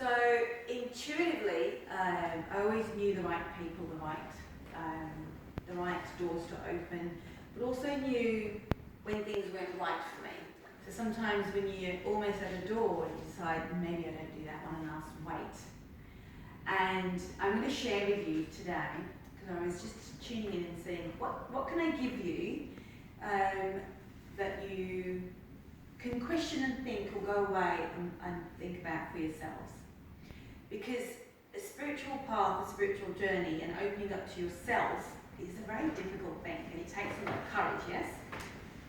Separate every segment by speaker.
Speaker 1: So intuitively, I always knew the right people, the right doors to open, but also knew when things weren't right for me. So sometimes when you're almost at a door, you decide, maybe I don't do that one, and I'll wait. And I'm going to share with you today, because I was just tuning in and seeing, what can I give you that you can question and think, or go away and think about for yourselves. Because a spiritual path, a spiritual journey, and opening up to yourself is a very difficult thing, and it takes a lot of courage, yes?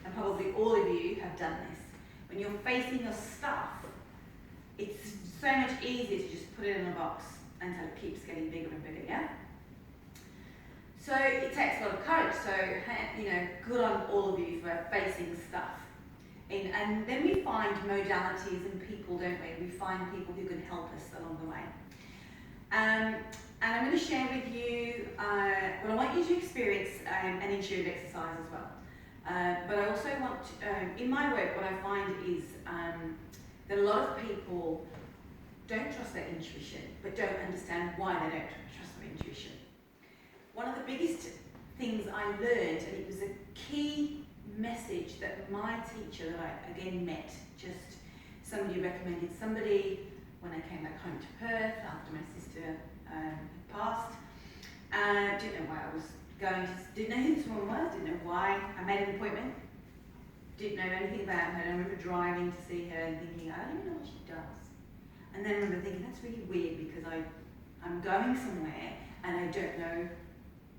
Speaker 1: And probably all of you have done this. When you're facing your stuff, it's so much easier to just put it in a box until it keeps getting bigger and bigger, yeah? So it takes a lot of courage, so good on all of you for facing stuff. And then we find modalities and people, don't we? We find people who can help us along the way. And I'm going to share with you, I want you to experience an intuitive exercise as well. But I also want to, in my work, what I find is that a lot of people don't trust their intuition, but don't understand why they don't trust their intuition. One of the biggest things I learned, and it was a key message that my teacher that I again met, just somebody recommended somebody when I came back home to Perth after my sister had passed. Didn't know why I was going to, didn't know who this woman was, didn't know why. I made an appointment, didn't know anything about her. I remember driving to see her and thinking, I don't even know what she does. And then I remember thinking, that's really weird because I'm going somewhere and I don't know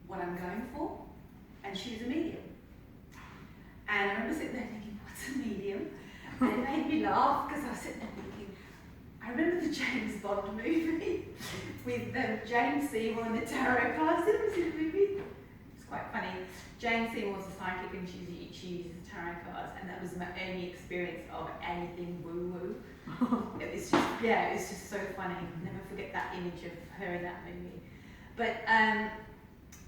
Speaker 1: what I'm going for. And she was a medium. And I remember sitting there thinking, what's a medium? And it made me laugh because I was sitting there thinking, I remember the James Bond movie with James Seymour and the tarot cards. Did you see the movie? It's quite funny. James Seymour was a psychic and she uses tarot cards, and that was my only experience of anything woo-woo. It was just so funny. I'll never forget that image of her in that movie. But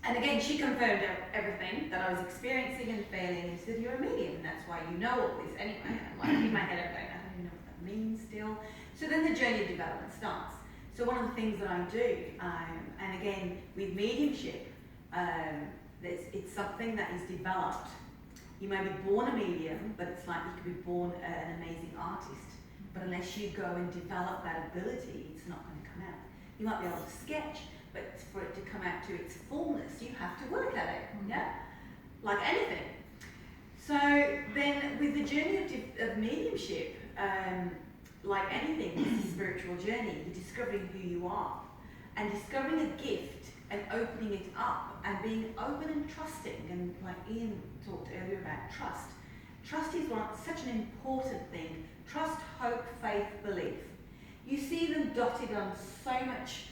Speaker 1: and again, she confirmed everything that I was experiencing and feeling, and she said, you're a medium, and that's why you know all this anyway. And I'm like, in my head, I'm going, I don't even know what that means still. So then the journey of development starts. So one of the things that I do, and again, with mediumship, it's something that is developed. You may be born a medium, but it's like you could be born an amazing artist. But unless you go and develop that ability, it's not going to come out. You might be able to sketch, but for it to come out to its fullness, you have to work at it, yeah? Like anything. So then with the journey of mediumship, like anything, it's a spiritual journey. You're discovering who you are and discovering a gift and opening it up and being open and trusting. And like Ian talked earlier about trust. Trust is such an important thing. Trust, hope, faith, belief. You see them dotted on so much,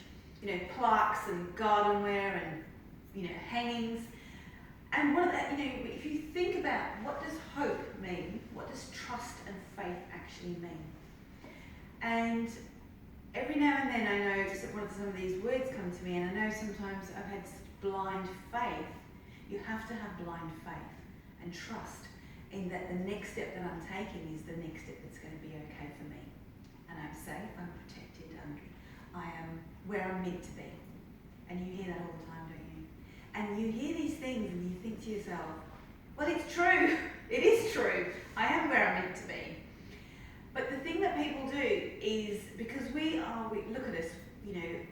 Speaker 1: plaques and gardenware and, hangings. And what that, if you think about what does hope mean, what does trust and faith actually mean? And every now and then I know some of these words come to me, and I know sometimes I've had blind faith. You have to have blind faith and trust in that the next step that I'm taking is the next step that's going to be okay for me. And I'm safe, I'm protected, and I am where I'm meant to be. And you hear that all the time, don't you? And you hear these things and you think to yourself, well, it's true. It is true. I am where I'm meant to be. But the thing that people do is, because we look at us,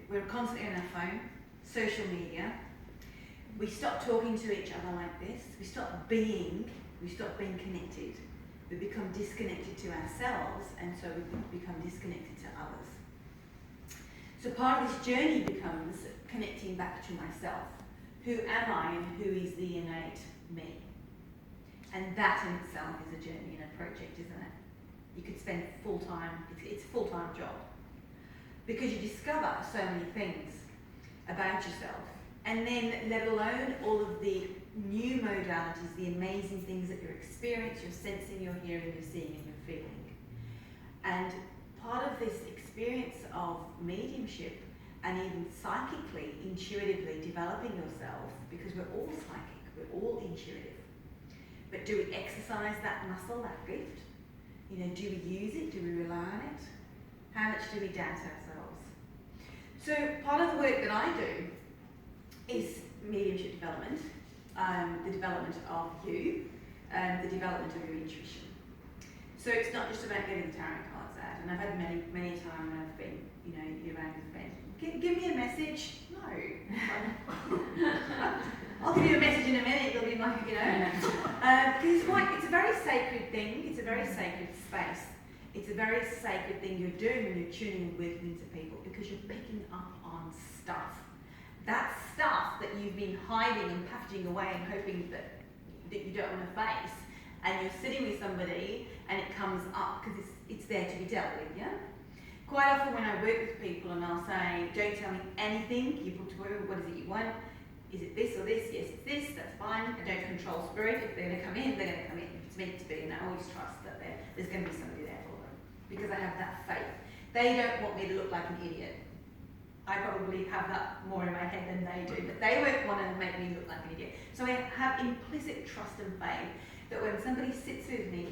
Speaker 1: we're constantly on our phone, social media. We stop talking to each other like this. We stop being connected. We become disconnected to ourselves, and so we become disconnected to others. So part of this journey becomes connecting back to myself. Who am I and who is the innate me? And that in itself is a journey and a project, isn't it? You could spend it's a full-time job. Because you discover so many things about yourself. And then let alone all of the new modalities, the amazing things that you're experiencing, you're sensing, you're hearing, you're seeing, and you're feeling. And part of this experience of mediumship, and even psychically, intuitively developing yourself, because we're all psychic, we're all intuitive. But do we exercise that muscle, that gift? Do we use it? Do we rely on it? How much do we doubt ourselves? So part of the work that I do is mediumship development, the development of you, the development of your intuition. So it's not just about getting the tarot cards out, and I've had many times when I've been, around with friends, give me a message. No. I'll give you a message in a minute, you'll be like, because it's a very sacred thing, it's a very sacred space. It's a very sacred thing you're doing when you're tuning and working into people, because you're picking up on stuff. That stuff that you've been hiding and packaging away and hoping that you don't want to face, and you're sitting with somebody and it comes up because it's there to be dealt with, yeah? Quite often when I work with people and I'll say, don't tell me anything, you put to work, what is it you want? Is it this or this? Yes, it's this, that's fine. I don't control spirit. If they're going to come in, they're going to come in. If it's meant to be, and I always trust that there's going to be somebody there for them, because I have that faith. They don't want me to look like an idiot. I probably have that more in my head than they do, but they won't want to make me look like an idiot. So I have implicit trust and faith that when somebody sits with me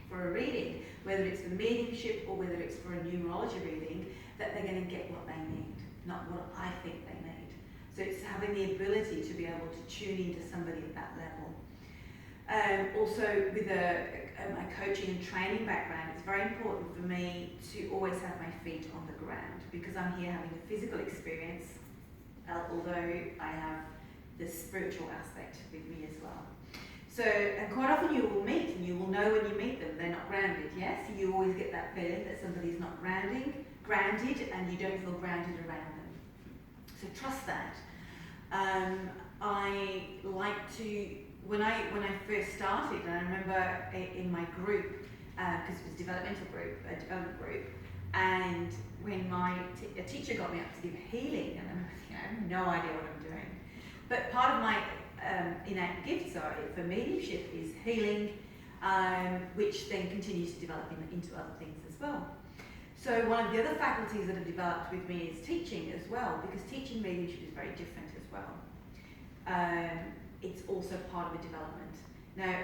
Speaker 1: for a reading, whether it's for mediumship or whether it's for a numerology reading, that they're going to get what they need, not what I think they need. So it's having the ability to be able to tune into somebody at that level. Also, with my coaching and training background, it's very important for me to always have my feet on the ground, because I'm here having a physical experience, although I have the spiritual aspect with me as well. So, and quite often you will meet, and you will know when you meet them, they're not grounded, yes? You always get that feeling that somebody's not grounded, and you don't feel grounded around them. So trust that. I like to, when I first started, and I remember in my group, because it was a development group, and when a teacher got me up to give healing, and I have no idea what I'm doing. But part of my innate gifts for mediumship is healing, which then continues to develop into other things as well. So one of the other faculties that have developed with me is teaching as well, because teaching mediumship is very different as well. It's also part of a development. Now,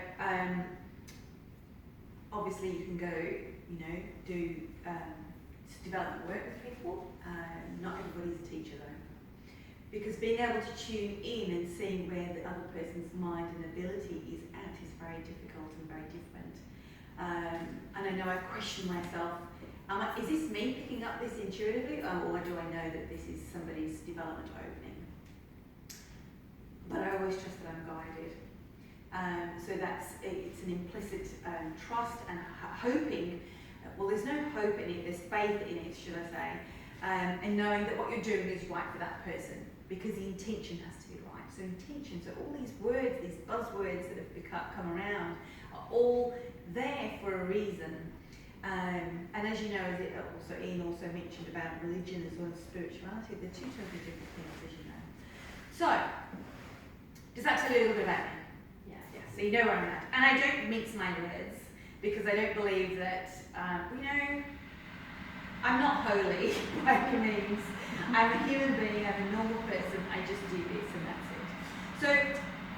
Speaker 1: obviously you can go, do development work with people. Not everybody's a teacher though. Because being able to tune in and seeing where the other person's mind and ability is at is very difficult and very different. And I know I question myself, is this me picking up this intuitively, or do I know that this is somebody's development opening? But I always trust that I'm guided. So it's an implicit trust and hoping. Well, there's no hope in it, there's faith in it, should I say, and knowing that what you're doing is right for that person, because the intention has to be right. So intention, so all these words, these buzzwords that have come around are all there for a reason. And as you know, Ian also mentioned about religion as well as spirituality, they're two totally different things, as you know. So, does that tell you a little bit about me? Yeah. So you know where I'm at. And I don't mince my words, because I don't believe that, I'm not holy by any means. I'm a human being, I'm a normal person, I just do this and that's it. So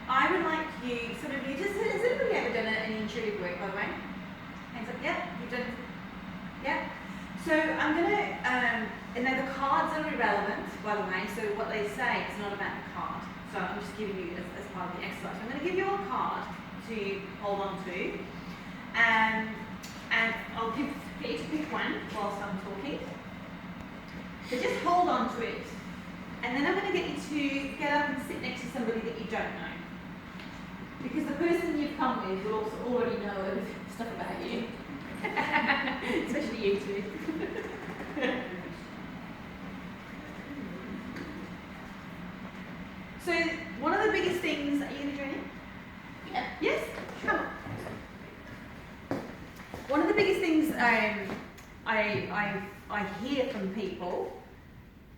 Speaker 1: I would like you, some of you, has anybody ever done any intuitive work, by the way? Hands up, yeah, you've done, yeah. So I'm going to, and now the cards are irrelevant, by the way, so what they say is not about the card. So I'm just giving you as part of the exercise. So I'm going to give you a card to hold on to, and I'll get you to pick one whilst I'm talking. So just hold on to it, and then I'm going to get you to get up and sit next to somebody that you don't know. Because the person you've come with will also already know stuff about you. Especially you two. So, one of the biggest things, are you going to join in? Yeah. Yes? Come on. One of the biggest things I hear from people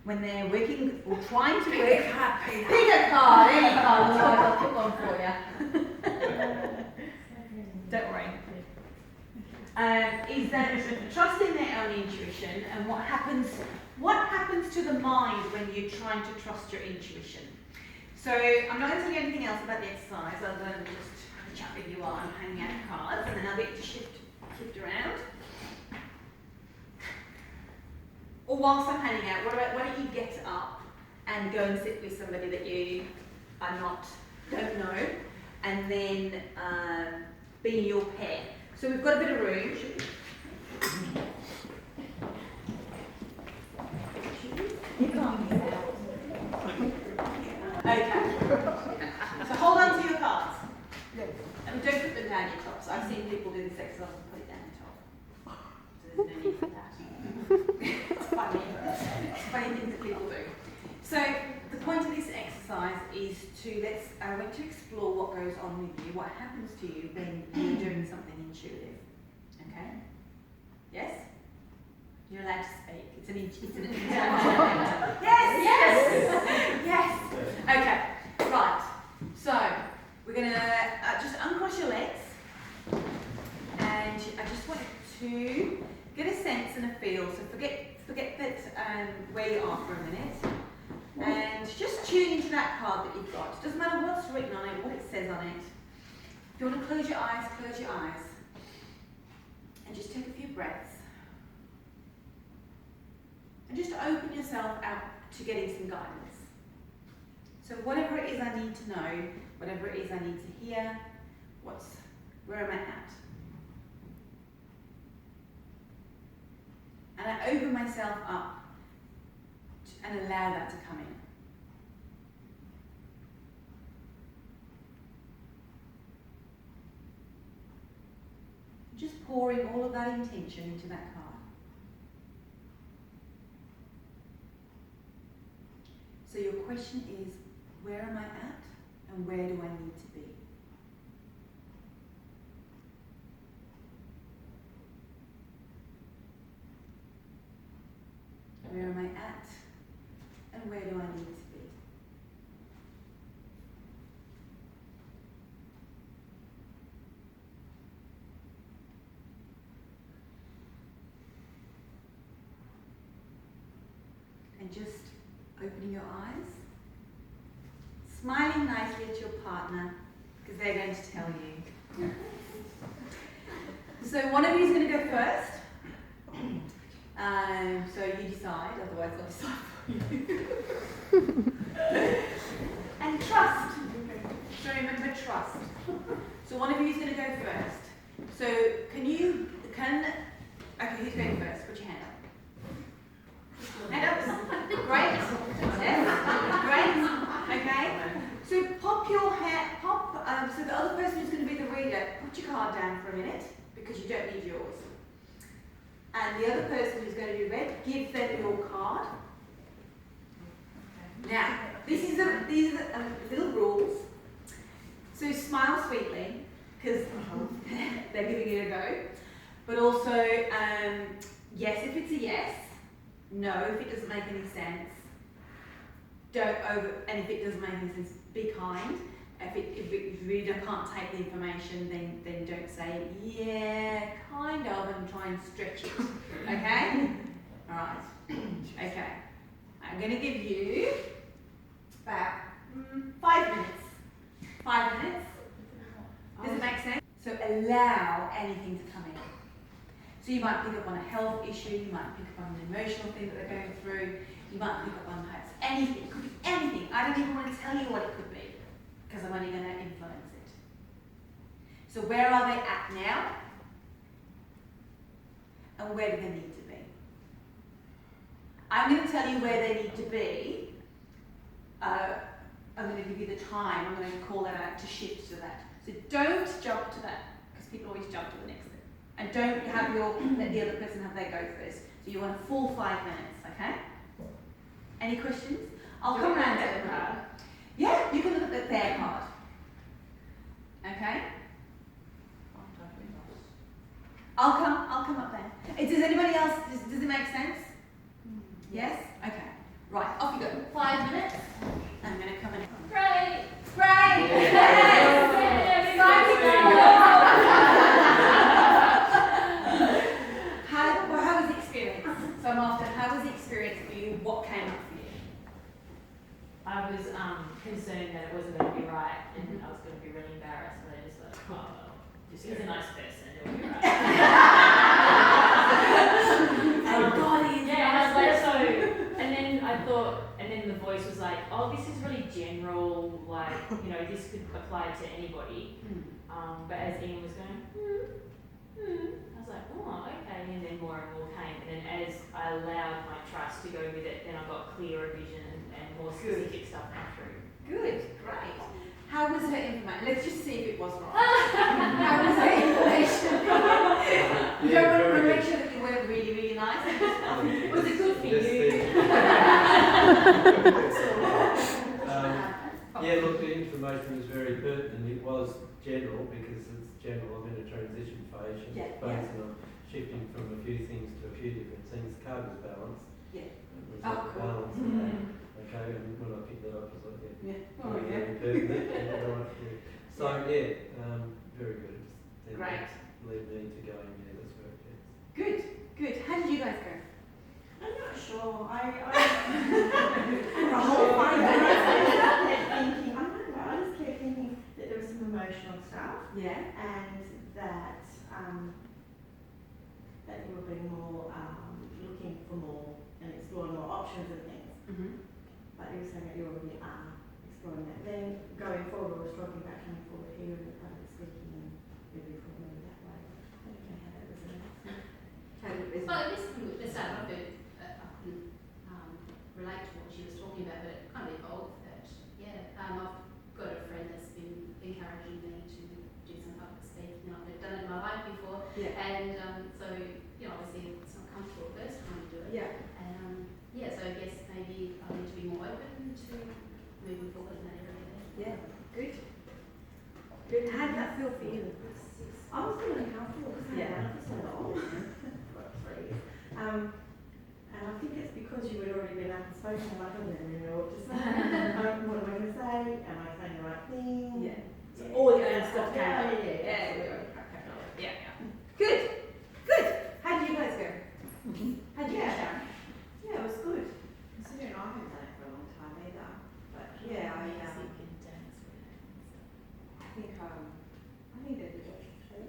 Speaker 1: when they're working or trying to work hard, pick a card, any card, I'll put one for you. Don't worry. Is that trusting their own intuition, and what happens to the mind when you're trying to trust your intuition. So I'm not going to tell you anything else about the exercise other than just chat with you while I'm hanging out cards, and then I'll get you to shift around. or whilst I'm handing out, why don't you get up and go and sit with somebody that you don't know, and then be in your pair. So we've got a bit of room. Okay. So hold on to your cards. And don't put them down your tops. I've seen people do this exercise and put it down your top. So there's no need for that. It's funny. It's funny things that people do. So the point of this exercise is I want to explore what goes on with you, what happens to you when you're doing something intuitive. Okay? Yes? You're allowed to speak. It's an yes! Yes! Yes! Okay, right. So we're going to just uncross your legs, and I just want you to get a sense and a feel. So forget that where you are for a minute, and just tune into that card that you've got. It doesn't matter what's written on it, what it says on it. If you want to close your eyes, and just take a few breaths. And just open yourself out to getting some guidance. So whatever it is I need to know, whatever it is I need to hear, where am I at? And I open myself up and allow that to come in. Just pouring all of that intention into that card. So your question is, where am I at and where do I need to be? Where am I at and where do I need to be? And just opening your eyes, smiling nicely at your partner, because they're going to tell you. So one of you is going to go first. So you decide, otherwise I'll decide for you. And trust. So remember, trust. So one of you is going to go first. So okay, who's going first? Put your hand up. Hand up. Great. Yes. Great. Okay. So pop your hand, so the other person who's going to be the reader, put your card down for a minute, because you don't need yours. And the other person who's going to be read, give them your card. Now, these are little rules. So smile sweetly, because they're giving it a go. But also, yes if it's a yes, no if it doesn't make any sense. And if it doesn't make any sense, be kind. If you really can't take the information, then don't say, yeah, kind of, and try and stretch it. Okay? Alright. Okay. I'm going to give you about 5 minutes. 5 minutes. Does it make sense? So allow anything to come in. So you might pick up on a health issue, you might pick up on an emotional thing that they're going through, you might pick up on perhaps anything. It could be anything. I don't even want to tell you what it could be, because I'm only going to influence it. So where are they at now? And where do they need to be? I'm going to tell you where they need to be. I'm going to give you the time. I'm going to call that out to shift to that. So don't jump to that, because people always jump to the next thing. And don't let the other person have their go first. So you want a full 5 minutes, okay? Any questions? I'll come around to the card. Yeah, you can look at their card. Okay? I'll come up there. Does anybody else, does it make sense? Yes? Okay. Right, off you go. 5 minutes. I'm going to come in.
Speaker 2: Great!
Speaker 1: Great!
Speaker 2: Yes!
Speaker 1: How was the experience? So I'm after, how was the experience for you? What came up for you?
Speaker 2: I was concerned that it wasn't going to be right, and I was going to be really embarrassed, but I just thought, oh, well, just he's a nice person, it'll be right.
Speaker 1: Thank God he's
Speaker 2: yeah, and I was like, thought, and then the voice was like, oh, this is really general, like, you know, this could apply to anybody. But as Ian was going, I was like, oh, okay, and then more and more came. And then as I allowed my trust to go with it, then I got clearer vision and more specific stuff come through.
Speaker 1: Good, great. How was her information? Let's just see if it was right. How was her information? You don't want to make sure that you weren't really, really nice. Was it good for you?
Speaker 3: Yeah, look, the information was very pertinent. It was general because it's general. I'm in a transition phase. She's focusing on shifting from a few things to a few different things. The card was balanced.
Speaker 1: Yeah.
Speaker 3: It was
Speaker 1: cool.
Speaker 3: balanced. Okay, and when I picked that up, I was like,
Speaker 1: Yeah.
Speaker 3: very pertinent. So, very good. Then
Speaker 1: Great.
Speaker 3: Led me to going, that's where it gets.
Speaker 1: Good, good. How did you guys go?
Speaker 4: I'm not sure. I
Speaker 1: The whole 5 minutes.
Speaker 4: I just kept thinking that there was some emotional stuff
Speaker 1: Yeah.
Speaker 4: and that that you were being more looking for more and exploring more options and things. But you were saying that you already are exploring that. Then going forward, I was talking about coming forward here in the public speaking and maybe forming that way. I don't know how that resonates.
Speaker 5: Well, I guess to start off with, I couldn't relate to what she was talking about, but it kind of evolved that, I've got a friend that's been encouraging me to do some public speaking. I've never done it in my life before, and so, obviously it's not comfortable the first time you do it. So I guess maybe I need to be more open to moving forward in that area.
Speaker 1: Yeah. Good. Good. How did that feel for you?
Speaker 4: I was really comfortable because
Speaker 1: Yeah.
Speaker 4: I was so long for 3 years. And I think it's because you had already been up and spoken, I'm like, I don't really know what to say. What am I going to say? Am I saying the right thing?
Speaker 1: Yeah. So all your own stuff came
Speaker 4: Yeah,
Speaker 1: out.
Speaker 4: yeah.
Speaker 1: Good. Good. How did you guys go? How did you go, Sharon?
Speaker 6: Yeah, it was good. Considering I haven't done it for a long time either. But yeah, I think that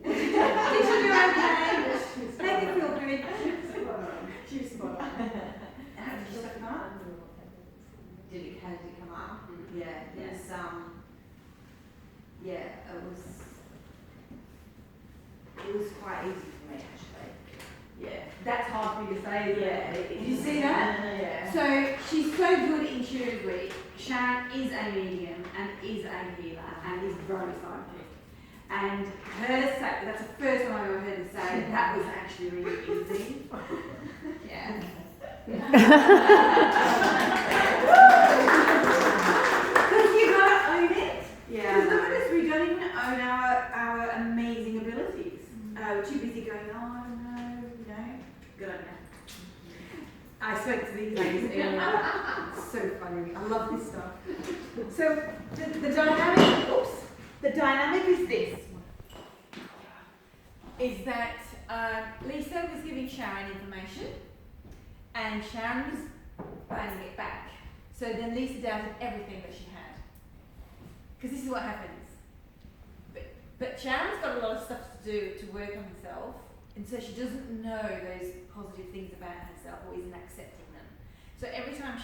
Speaker 1: Did you do okay? Make it feel good.
Speaker 4: She was spot on.
Speaker 6: how did you set them up? How did it come up? Yeah, it was it was quite easy for me actually.
Speaker 1: Yeah. That's hard for you to say, isn't it? Did you see that?
Speaker 4: Yeah.
Speaker 1: So she's so good intuitively. Sharon is a medium and is a healer and is very psychic. And that's the first time I ever heard her say that was actually really easy. Yeah. Because you gotta own it. Because look at us, we don't even own our amazing abilities. We're too busy going, oh no, good on you. I spoke to these ladies earlier. It's so funny. I love this stuff. So the dynamic is this. Is that Lisa was giving Sharon information and Sharon was finding it back. So then Lisa doubted everything that she had. Because this is what happens. But Sharon's got a lot of stuff to do to work on herself, and so she doesn't know those positive things about herself or isn't accepting them. So every time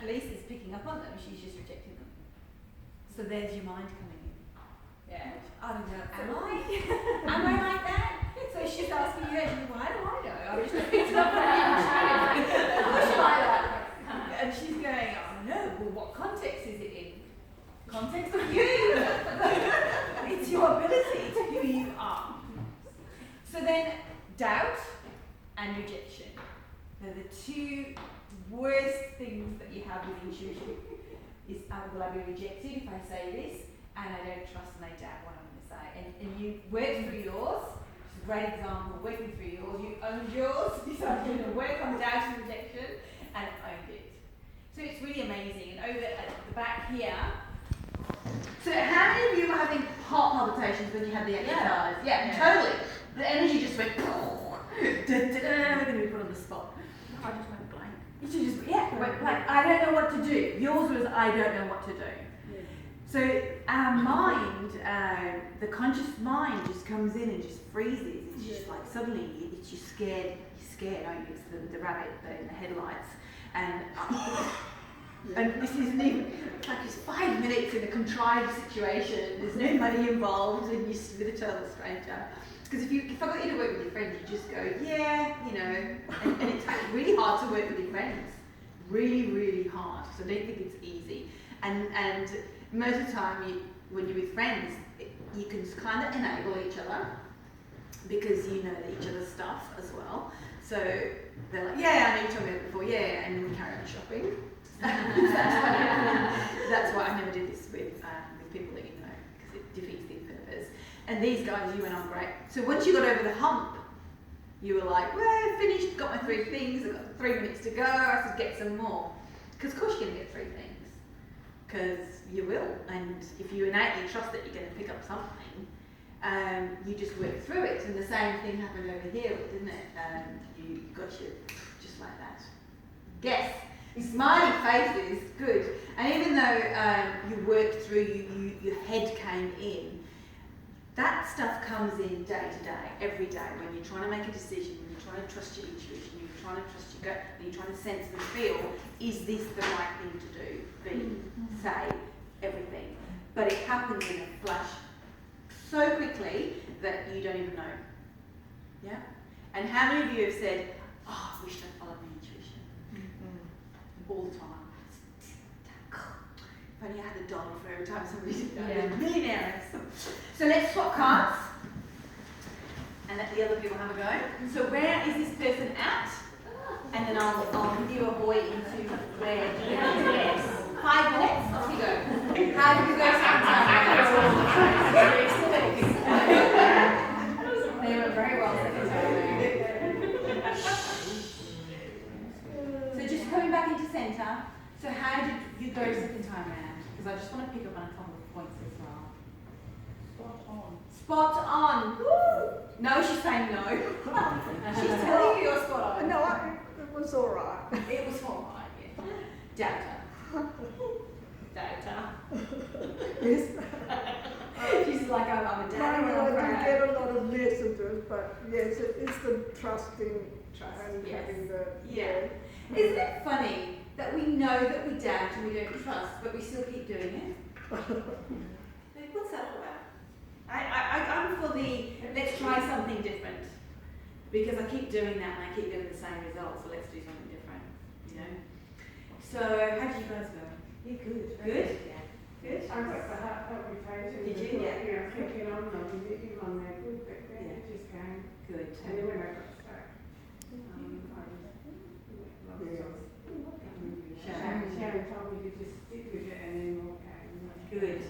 Speaker 1: Lisa's picking up on them, she's just rejecting them. So there's your mind coming in. Yeah, I don't know. Am I like that? So she's asking you, why do I know? I'm just picked it up from you. Of course you like that. And she's going, oh no, well what context is it in? Context of you. It's your ability, it's who you are. So then, doubt and rejection. They're the two worst things that you have with intuition. Is will I be rejected if I say this? And I don't trust and I doubt what I'm going to say. And you work through yours. It's a great example. Working through yours, you owned yours. You started to work on doubt and rejection, and owned it. So it's really amazing. And over at the back here. So how many of you were having heart palpitations when you had the exercise? Yeah, totally. The energy just went. We're going to be put on the spot. I just went blank. You should just went blank. I don't know what to do. Yours was I don't know what to do. Yeah. So our mind, the conscious mind, just comes in and just freezes. It's just like suddenly it's you're scared, aren't you? It's the rabbit in the headlights. And the And this isn't even, it's like it's 5 minutes in a contrived situation, there's no money involved, and you're just with a total stranger. Because if I got you to work with your friends, you just go, yeah, you know, and it's actually really hard to work with your friends. Really, really hard. So I don't think it's easy. And most of the time, when you're with friends, you can kind of enable each other because you know each other's stuff as well. So they're like, yeah, I know you told me that before, yeah, and then we carry on shopping. That's why I never did this with people that you know, because it defeats the purpose. And these guys, you went on great. So once you got over the hump, you were like, well, finished, got my 3 things, I've got 3 minutes to go, I should get some more. Because of course you're going to get 3 things. Because you will. And if you innately trust that you're going to pick up something, you just work through it. And the same thing happened over here, didn't it? You got your, just like that. Guess. Smiley faces, good. And even though you worked through, your head came in, that stuff comes in day to day, every day, when you're trying to make a decision, when you're trying to trust your intuition, when you're trying to trust your gut, when you're trying to sense and feel, is this the right thing to do? Be, say, everything. But it happens in a flash so quickly that you don't even know. Yeah? And how many of you have said, oh, I wish I followed my intuition? All the time. If only I had $1 for every time somebody did that.
Speaker 2: Yeah.
Speaker 1: Millionaires. So let's swap cards and let the other people have a go. So where is this person at? And then I'll give you a boy into where. Yes. 5 minutes. Off you go. How do you go sometimes? They were very well second time. So just coming back into centre. So how did you go second time round? Because I just want to pick up on a couple of points as well.
Speaker 6: Spot on.
Speaker 1: Spot on. Woo! No, she's saying no. She's telling you you're spot on.
Speaker 6: No, it was all right.
Speaker 1: It was all right, yeah. Data.
Speaker 6: Yes.
Speaker 1: She's like, I'm a
Speaker 6: I
Speaker 1: data.
Speaker 6: get a lot of messages, but yes, it's the trusting and
Speaker 1: Yes.
Speaker 6: having the
Speaker 1: Yeah. Isn't it funny that we know that we doubt and we don't trust, but we still keep doing it? Like, what's that all about? I'm for the let's try something different, because I keep doing that and I keep getting the same results. So let's do something different, you know. So how did you guys go?
Speaker 6: You're good.
Speaker 1: Good.
Speaker 6: Yeah.
Speaker 1: Good.
Speaker 7: I got the heart palpitation.
Speaker 1: Did you? Yeah.
Speaker 7: Thinking I'm not getting on there good, but then
Speaker 1: Yeah.
Speaker 7: it just came.
Speaker 1: Good.
Speaker 7: And then when I got stuck, I was Sharon told me to just stick with it and then more came.
Speaker 1: Good.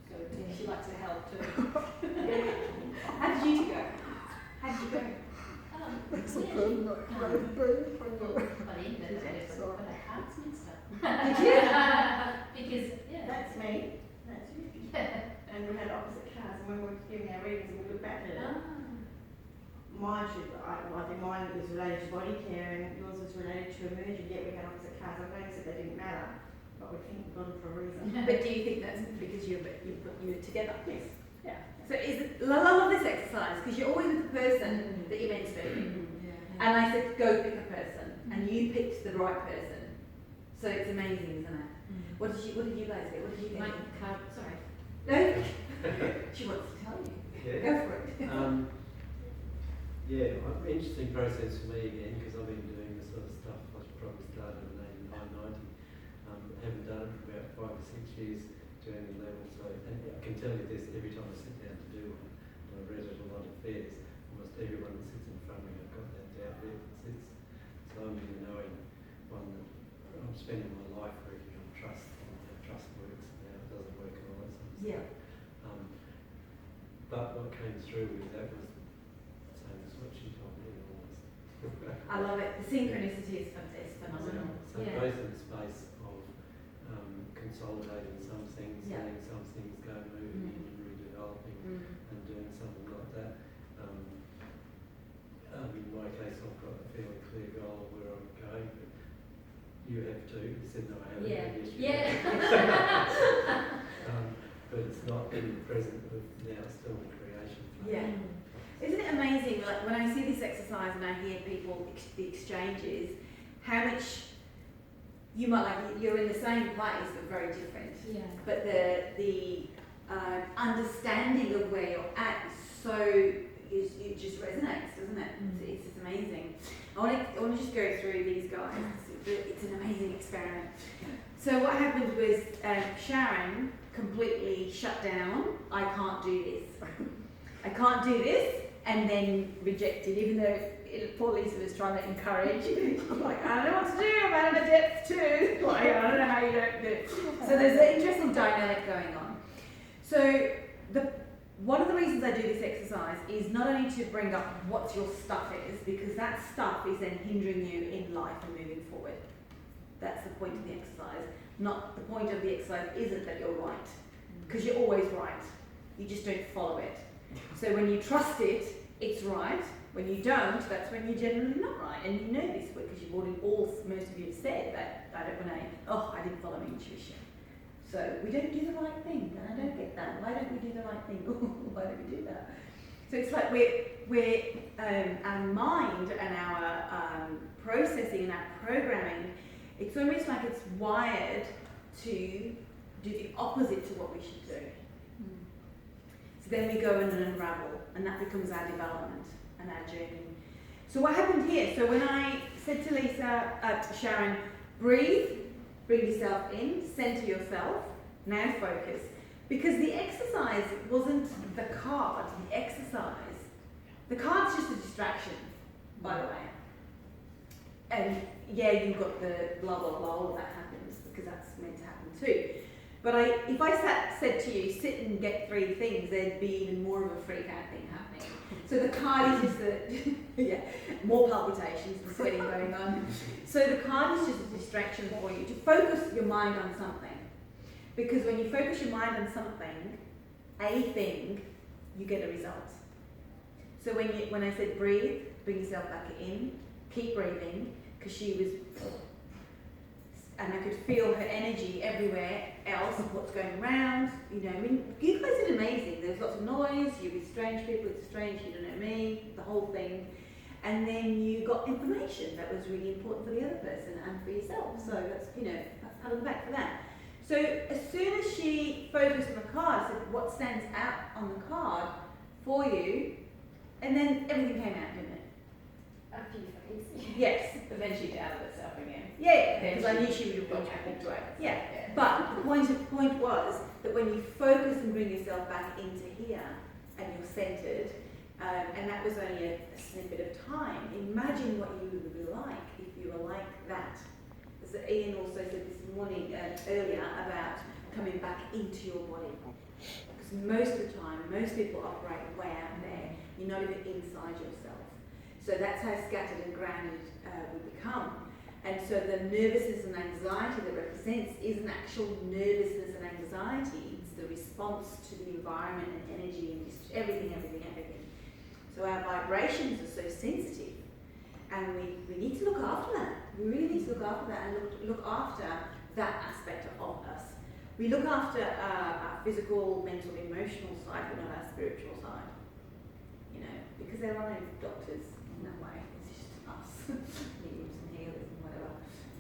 Speaker 1: Good. She likes to help too. How did you two go? How did you go?
Speaker 6: It's a good look. Right, breathe when you-
Speaker 5: But in the
Speaker 6: Sorry.
Speaker 5: but I heart's mixed up.
Speaker 1: Did you?
Speaker 5: Because, yeah.
Speaker 4: That's me, that's you.
Speaker 5: Yeah.
Speaker 4: And we had opposite cars, and when we were giving our readings and we looked back at it,
Speaker 5: Ah.
Speaker 4: mine should, I think mine was related to body care and yours was related to emerging, yet we had opposite cars. I'm going to say they didn't matter, but we think we got them for a reason.
Speaker 1: But do you think that's because you're together?
Speaker 4: Yes.
Speaker 1: Yeah. So is it, I love this exercise because you're always with the person that you're meant to be. And I said, go pick a person, and you picked the right person. So it's amazing, isn't it? What did you guys get? What did you get?
Speaker 2: My card, sorry.
Speaker 1: No. She wants to tell you.
Speaker 3: Yeah.
Speaker 1: Go for it.
Speaker 3: Yeah, interesting process for me again, because I've been doing this sort of stuff. I probably started in 89, 90. Haven't done it for about 5 or 6 years to any level. So, and I can tell you this, every time I sit down to do one, and I've read it a lot of fairs, almost everyone that sits in front of me, I've got that doubt there that sits. So I'm really knowing one that I'm spending my life working on trust, and how trust works and how it doesn't work and all that sort of stuff.
Speaker 1: Yeah.
Speaker 3: But what came through with that was the same as what she told me almost.
Speaker 1: I love it. The synchronicity is phenomenal.
Speaker 3: So
Speaker 2: Yeah.
Speaker 3: both in the space of consolidating some things,
Speaker 1: Yeah.
Speaker 3: letting some things go, moving in and redeveloping and doing something like that. In my case, I've got a fairly clear goal of where I'm going, but you have too. You said no, I haven't.
Speaker 2: Yeah.
Speaker 3: Yes, you
Speaker 2: Yeah.
Speaker 3: have. But it's not in the present, but now it's still in creation.
Speaker 1: Yeah. Isn't it amazing, like when I see this exercise and I hear people, the exchanges, how much you might like, you're in the same place but very different.
Speaker 2: Yeah.
Speaker 1: But the understanding of where you're at it just resonates, doesn't it? It's just amazing. I want to just go through these guys. It's an amazing experiment. So what happened was Sharon completely shut down. I can't do this. I can't do this, and then rejected, even though poor Lisa was trying to encourage. Like, I don't know what to do. I'm out of my depth too. Like, I don't know how you don't do it. So there's an interesting dynamic going on. So one of the reasons I do this exercise is not only to bring up what your stuff is, because that stuff is then hindering you in life and moving forward. That's the point of the exercise. Not the point of the exercise isn't that you're right, because you're always right. You just don't follow it. So when you trust it, it's right. When you don't, that's when you're generally not right. And you know this because you've already most of you have said that I didn't follow my intuition. So we don't do the right thing, and I don't get that. Why don't we do the right thing? Why don't we do that? So it's like our mind and our processing and our programming, it's almost like it's wired to do the opposite to what we should do. So then we go and unravel, and that becomes our development and our journey. So what happened here? So when I said to Sharon, breathe, bring yourself in, center yourself, now focus. Because the exercise wasn't the card, the card's just a distraction, by the way. And yeah, you've got the blah, blah, blah, all that happens, because that's meant to happen too. But if I said to you, sit and get 3 things, there'd be even more of a freak out thing happening. So the card is just more palpitations and sweating going on. So the card is just a distraction for you to focus your mind on something. Because when you focus your mind on something, a thing, you get a result. So when I said breathe, bring yourself back in, keep breathing, because she was, and I could feel her energy everywhere else, what's going around, you know, I mean, you guys did amazing. There was lots of noise, you were strange people, it's strange, you don't know me, the whole thing. And then you got information that was really important for the other person and for yourself. So that's, that's pat on the back for that. So as soon as she focused on the card, said what stands out on the card for you, and then everything came out, didn't it?
Speaker 2: A few things.
Speaker 1: Yes.
Speaker 2: But then she gathered herself again.
Speaker 1: Yeah, because I knew she would have got into it. Yeah. But the point was that when you focus and bring yourself back into here, and you're centered, and that was only a snippet of time, imagine what you would be like if you were like that. So Ian also said this morning, earlier, about coming back into your body. Because most of the time, most people operate way out there. You're not even inside yourself. So that's how scattered and grounded we become. And so the nervousness and anxiety that represents isn't actual nervousness and anxiety, it's the response to the environment and energy and just everything. So our vibrations are so sensitive, and we need to look after that. We really need to look after that and look after that aspect of us. We look after our physical, mental, emotional side, but not our spiritual side. Because there are no doctors in that way. It's just us, mediums and healers and whatever.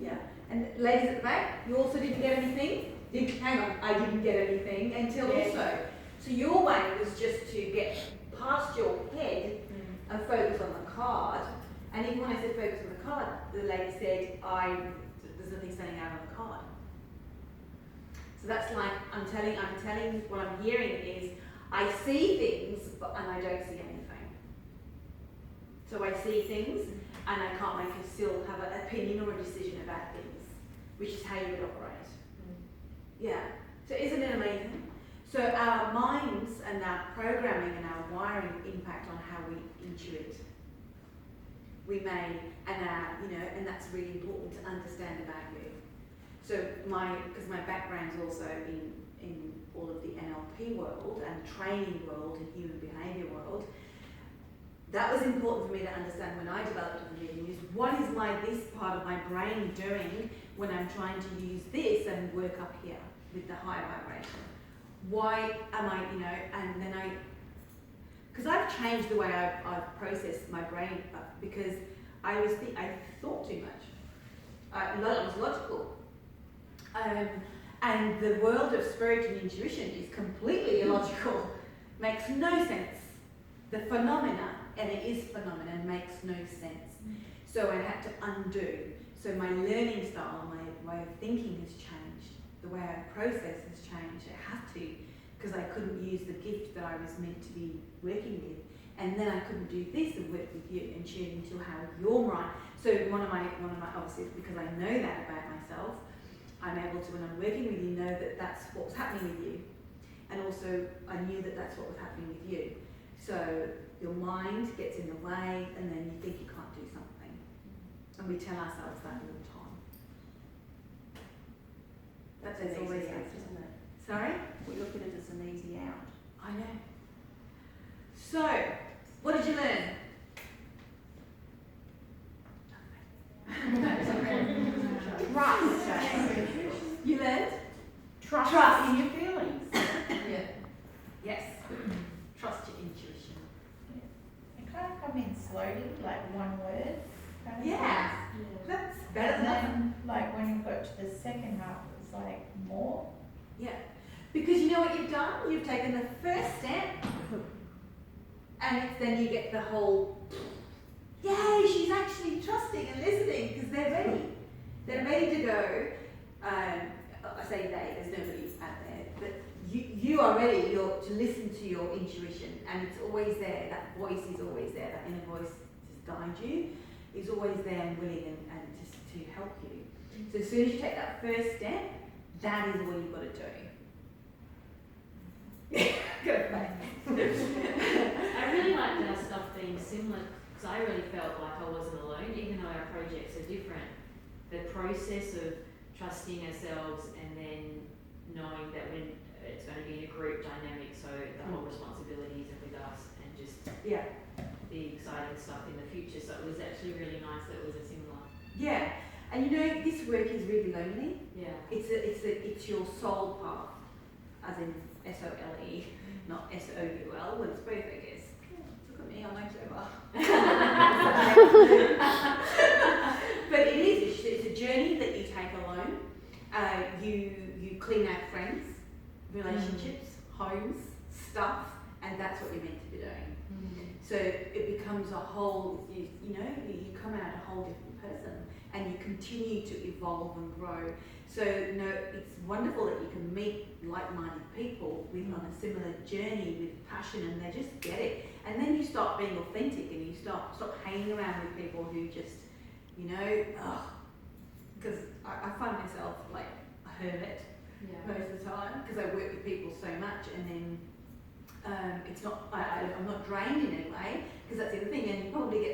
Speaker 1: Yeah. And ladies at the back, you also didn't get anything? Hang on, I didn't get anything until also. So your way was just to get past your head and focus on the card. And even when I said focus on the card, the lady said, there's nothing standing out on the card. So that's like, I'm telling, what I'm hearing is, I see things, and I don't see anything. So I see things, and I can't still have an opinion or a decision about things, which is how you would operate. Yeah. So isn't it amazing? So our minds and our programming and our wiring impact on how we intuit. We may, and that's really important to understand about you. So because my background's also in all of the NLP world and training world and human behaviour world, that was important for me to understand when I developed the medium is what is this part of my brain doing when I'm trying to use this and work up here with the higher vibration. Why am I, and then because I've changed the way I've processed my brain because I thought too much. It was logical. And the world of spirit and intuition is completely illogical, makes no sense. The phenomena, and it is phenomena, makes no sense. So I had to undo. So my learning style, my way of thinking has changed. The way I process has changed. It had to, because I couldn't use the gift that I was meant to be working with. And then I couldn't do this and work with you and tune into how you're right. So one of my obviously, because I know that about myself, I'm able to, when I'm working with you, know that that's what was happening with you. And also, I knew that that's what was happening with you. So your mind gets in the way, and then you think you can't do something. And we tell ourselves that all the time. That's
Speaker 6: It's
Speaker 1: always
Speaker 6: easy out,
Speaker 1: happening.
Speaker 6: isn't it?
Speaker 1: Sorry?
Speaker 6: We look at it as an easy out.
Speaker 1: I know. So, what did you learn?
Speaker 6: Trust.
Speaker 1: You learned?
Speaker 6: Trust in your feelings.
Speaker 1: Yeah. Yes. Trust your intuition.
Speaker 8: It kind of come in slowly, like one word. Kind of
Speaker 1: Yeah. That's better
Speaker 8: And
Speaker 1: than nothing.
Speaker 8: then, like when you got to the second half, it was like more.
Speaker 1: Yeah. Because you know what you've done? You've taken the first step, and then you get the whole, yay, she's actually trusting and listening because they're ready. They're ready to go. I say they, there's nobody out there, but you are ready to listen to your intuition, and it's always there. That voice is always there. That inner voice to guide you is always there and willing and just to help you. So as soon as you take that first step, that is what you've got to do. Good.
Speaker 2: I really liked our stuff being similar because I really felt like I wasn't alone, even though our projects are different. The process of trusting ourselves and then knowing that when it's going to be in a group dynamic, so the whole responsibilities are with us and just
Speaker 1: Yeah.
Speaker 2: the exciting stuff in the future. So it was actually really nice that it was a similar.
Speaker 1: Yeah. And you know, this work is really lonely.
Speaker 2: Yeah.
Speaker 1: It's your soul path, as in SOLE, not SOUL. Well, it's both, I guess. Look at me, I'm like clever. But it is. It's a journey that you take alone. You clean out friends, relationships, homes, stuff, and that's what you're meant to be doing. So it becomes a whole. You come out a whole different person, and you continue to evolve and grow. So it's wonderful that you can meet like-minded people with on a similar journey with passion, and they just get it. And then you start being authentic, and you stop hanging around with people who just, because I find myself like a hermit most of the time because I work with people so much, and then it's not I'm not drained in any way, because that's the other thing, and you probably get